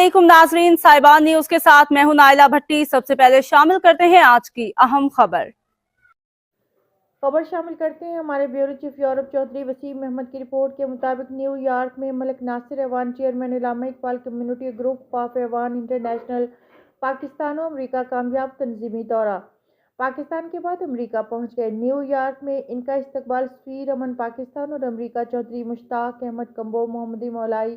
अस्सलामुअलैकुम नाजरीन, साहिबान न्यूज के साथ मैं हूं नाइला भट्टी। सबसे पहले शामिल करते हैं आज की अहम खबर शामिल करते हैं हमारे bureau chief Europe Chaudhry Waseem Ahmed की रिपोर्ट के मुताबिक न्यूयॉर्क में Malik Nasir Aiwan chairman Allama Iqbal community group of Aiwan international Pakistan और अमरीका कामयाब तंजीमी दौरा। पाकिस्तान के बाद अमरीका पहुंच गए। न्यूयॉर्क में इनका इस्तकबाल सफीर अमन पाकिस्तान और अमरीका चौधरी मुश्ताक अहमद कंबो, मोहम्मदी मौलाई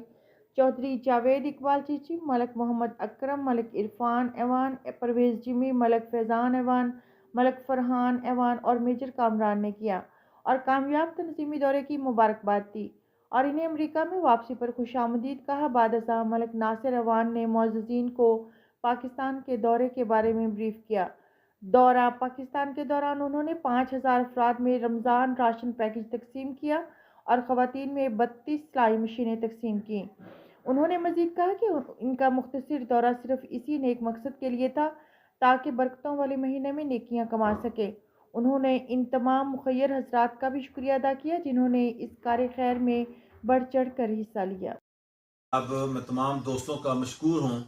चौधरी, जावेद इकबाल चीची, मलिक मोहम्मद अकरम, मलिक इरफान ऐवान, परवेज जिमी, मलिक फैजान ऐवान, मलिक फरहान ऐवान और मेजर कामरान ने किया और कामयाब तंजीमी दौरे की मुबारकबाद दी और इन्हें अमरीका में वापसी पर खुशामदीद कहा। बाद अज़ां मलिक नासिर ऐवान ने मुअज़्ज़िज़ीन को पाकिस्तान के दौरे के बारे में ब्रीफ किया। दौरा पाकिस्तान के दौरान उन्होंने 5000 अफराद में रमज़ान राशन पैकेज तकसीम किया और ख़वातीन में 32 सिलाई मशीनें तकसीम की। उन्होंने मज़ीद कहा कि इनका मुख्तसर दौरा सिर्फ इसी नेक मकसद के लिए था ताकि बरकतों वाले महीने में नेकियां कमा सके। उन्होंने इन तमाम मुखय्यर हज़रात का भी शुक्रिया अदा किया जिन्होंने इस कार्य खैर में बढ़ चढ़ कर हिस्सा लिया। अब मैं तमाम दोस्तों का मशकूर हूँ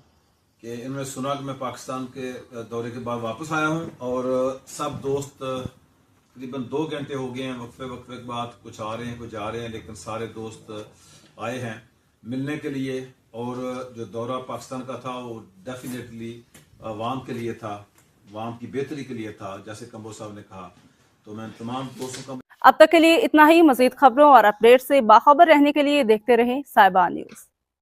कि इन्होंने सुना कि मैं पाकिस्तान के दौरे के बाद वापस आया हूँ और सब दोस्त तकरीबन 2 घंटे हो गए हैं वक्फे के बाद, कुछ आ रहे हैं कुछ जा रहे हैं, लेकिन सारे दोस्त आए हैं मिलने के लिए। और जो दौरा पाकिस्तान का था वो डेफिनेटली अवाम के लिए था, अवाम की बेहतरी के लिए था, जैसे कंबो साहब ने कहा। तो मैं तमाम दोस्तों का अब तक के लिए इतना ही। मजीद खबरों और अपडेट से बाखबर रहने के लिए देखते रहें साहिबान न्यूज।